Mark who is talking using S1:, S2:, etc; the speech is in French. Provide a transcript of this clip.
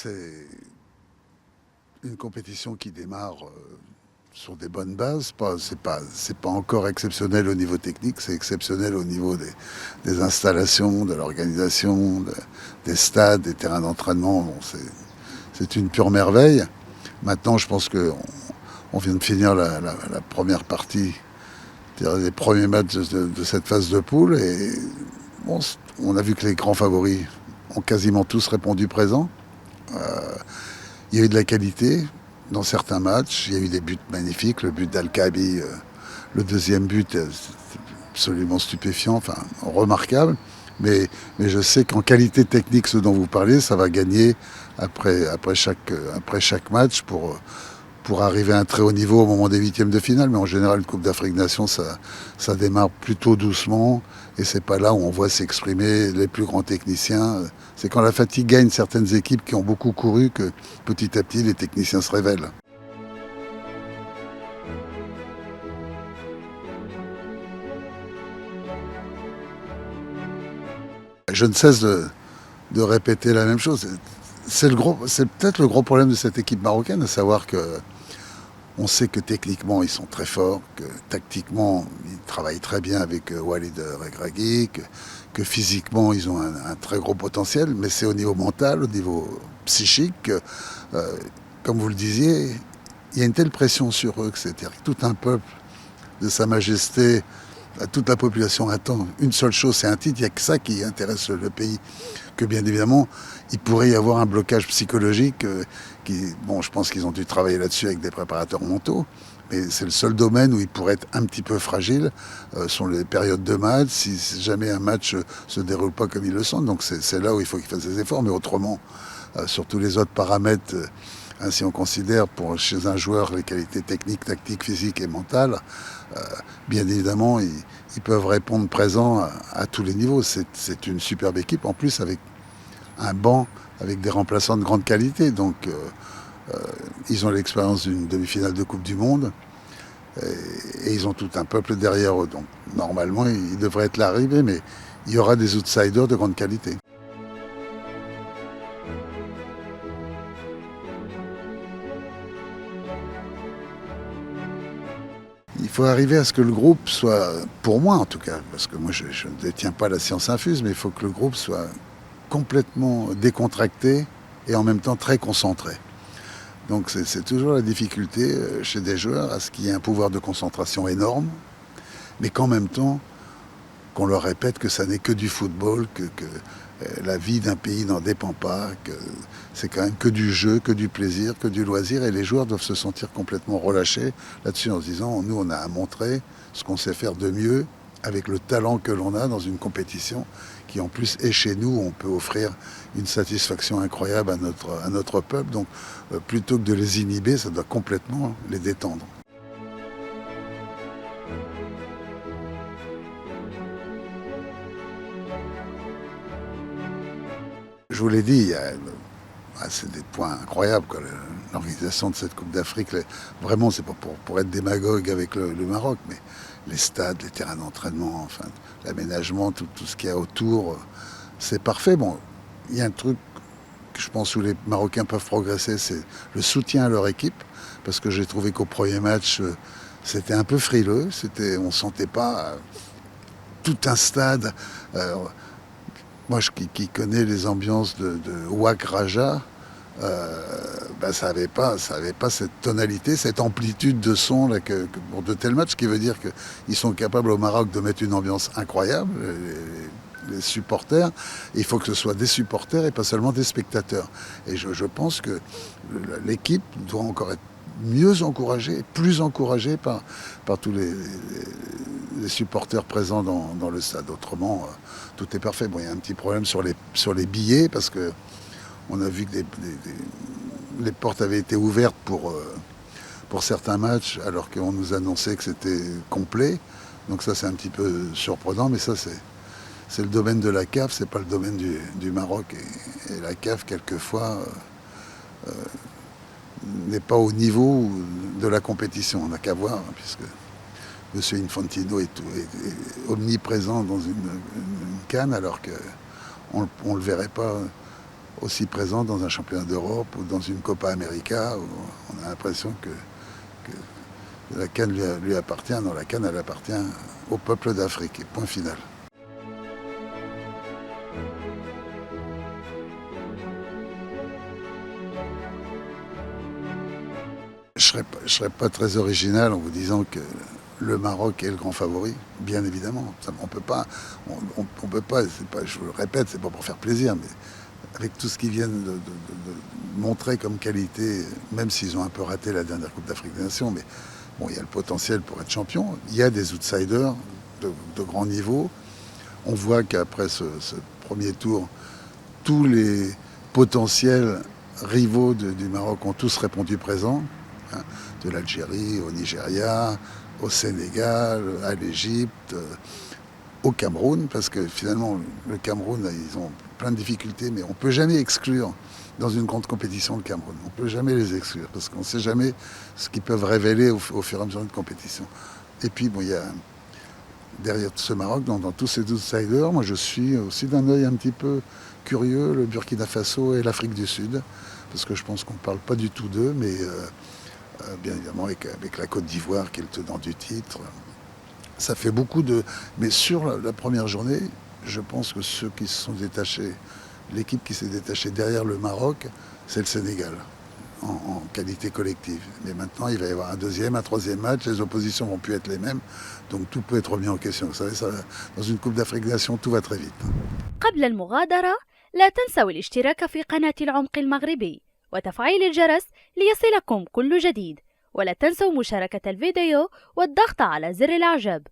S1: C'est une compétition qui démarre sur des bonnes bases. C'est pas encore exceptionnel au niveau technique, c'est exceptionnel au niveau des installations, de l'organisation, des stades, des terrains d'entraînement. Bon, c'est une pure merveille. Maintenant, je pense qu'on vient de finir la première partie, c'est-à-dire les premiers matchs de cette phase de poule. Et bon, on a vu que les grands favoris ont quasiment tous répondu présent. Il y a eu de la qualité dans certains matchs. Il y a eu des buts magnifiques. Le but d'Al-Kaabi, le deuxième but, c'est absolument stupéfiant, enfin remarquable. Mais je sais qu'en qualité technique, ce dont vous parlez, ça va gagner après chaque match pour arriver à un très haut niveau au moment des huitièmes de finale. Mais en général, une Coupe d'Afrique des Nations, ça démarre plutôt doucement. Et c'est pas là où on voit s'exprimer les plus grands techniciens. C'est quand la fatigue gagne certaines équipes qui ont beaucoup couru que petit à petit les techniciens se révèlent. Je ne cesse de répéter la même chose. C'est peut-être le gros problème de cette équipe marocaine, à savoir que on sait que techniquement ils sont très forts, que tactiquement ils travaillent très bien avec Walid Regragui, que physiquement ils ont un très gros potentiel, mais c'est au niveau mental, au niveau psychique, euh, comme vous le disiez, il y a une telle pression sur eux que c'est-à-dire que tout un peuple de Sa Majesté, toute la population attend une seule chose, c'est un titre, il n'y a que ça qui intéresse le pays, que bien évidemment il pourrait y avoir un blocage psychologique bon, je pense qu'ils ont dû travailler là-dessus avec des préparateurs mentaux, mais c'est le seul domaine où ils pourraient être un petit peu fragiles, sont les périodes de match, si jamais un match se déroule pas comme ils le sentent, donc c'est là où il faut qu'ils fassent des efforts, mais autrement, sur tous les autres paramètres, si on considère chez un joueur les qualités techniques, tactiques, physiques et mentales, euh, bien évidemment, ils peuvent répondre présent à tous les niveaux. C'est une superbe équipe, en plus avec un banc, avec des remplaçants de grande qualité. Donc, ils ont l'expérience d'une demi-finale de Coupe du Monde et ils ont tout un peuple derrière eux. Donc, normalement, ils devraient être l'arrivée, mais il y aura des outsiders de grande qualité. Il faut arriver à ce que le groupe soit, pour moi en tout cas, parce que moi je ne détiens pas la science infuse, mais il faut que le groupe soit complètement décontracté et en même temps très concentré. Donc c'est toujours la difficulté chez des joueurs à ce qu'il y ait un pouvoir de concentration énorme, mais qu'en même temps qu'on leur répète que ça n'est que du football, que la vie d'un pays n'en dépend pas, que c'est quand même que du jeu, que du plaisir, que du loisir, et les joueurs doivent se sentir complètement relâchés là-dessus en se disant, nous on a à montrer ce qu'on sait faire de mieux avec le talent que l'on a dans une compétition qui en plus est chez nous, on peut offrir une satisfaction incroyable à notre peuple, donc plutôt que de les inhiber, ça doit complètement les détendre. Je vous l'ai dit, c'est des points incroyables, quoi. L'organisation de cette Coupe d'Afrique, vraiment, c'est pas pour être démagogue avec le Maroc, mais les stades, les terrains d'entraînement, enfin, l'aménagement, tout ce qu'il y a autour, c'est parfait. Bon, il y a un truc que je pense où les Marocains peuvent progresser, c'est le soutien à leur équipe, parce que j'ai trouvé qu'au premier match, c'était un peu frileux, on sentait pas tout un stade. euh, Moi, qui connais les ambiances de Wak Raja, ça avait pas cette tonalité, cette amplitude de son là, que pour de tels matchs, ce qui veut dire qu'ils sont capables au Maroc de mettre une ambiance incroyable, les supporters. Il faut que ce soit des supporters et pas seulement des spectateurs. Et je pense que l'équipe doit encore être mieux encouragée, plus encouragée par tous les supporters présents dans le stade. Autrement, tout est parfait. Bon, il y a un petit problème sur les billets parce que on a vu que les portes avaient été ouvertes pour certains matchs alors qu'on nous annonçait que c'était complet. Donc ça, c'est un petit peu surprenant, mais ça, c'est le domaine de la CAF, c'est pas le domaine du Maroc. Et la CAF, quelquefois, n'est pas au niveau de la compétition. On n'a qu'à voir, hein, puisque M. Infantino est omniprésent dans une canne, alors qu'on ne le verrait pas aussi présent dans un championnat d'Europe ou dans une Copa América, où on a l'impression que la CAN lui appartient. Non, la CAN, elle appartient au peuple d'Afrique. Et point final. Je ne serais pas très original en vous disant que le Maroc est le grand favori, bien évidemment. On peut pas, je vous le répète, c'est pas pour faire plaisir, mais avec tout ce qu'ils viennent de montrer comme qualité, même s'ils ont un peu raté la dernière Coupe d'Afrique des Nations, mais bon, il y a le potentiel pour être champion. Il y a des outsiders de grand niveau. On voit qu'après ce premier tour, tous les potentiels rivaux du Maroc ont tous répondu présent, hein, de l'Algérie au Nigeria, au Sénégal, à l'Égypte, au Cameroun, parce que finalement, le Cameroun, ils ont plein de difficultés, mais on ne peut jamais exclure dans une grande compétition le Cameroun. On ne peut jamais les exclure, parce qu'on ne sait jamais ce qu'ils peuvent révéler au fur et à mesure de compétition. Et puis, bon, il y a derrière ce Maroc, dans tous ces outsiders, moi je suis aussi d'un œil un petit peu curieux le Burkina Faso et l'Afrique du Sud, parce que je pense qu'on ne parle pas du tout d'eux, mais bien évidemment avec la Côte d'Ivoire qui est le tenant du titre. Ça fait beaucoup de... Mais sur la première journée, je pense que ceux qui se sont détachés, l'équipe qui s'est détachée derrière le Maroc, c'est le Sénégal, en qualité collective. Mais maintenant, il va y avoir un deuxième, un troisième match, les oppositions vont plus être les mêmes, donc tout peut être remis en question. Vous savez, dans une Coupe d'Afrique des Nations, tout va très vite.
S2: قبل المغادرة لا تنسوا الاشتراك في قناة العمق المغربي وتفعيل الجرس ليصلكم كل جديد، ولا تنسوا مشاركة الفيديو والضغط على زر الإعجاب.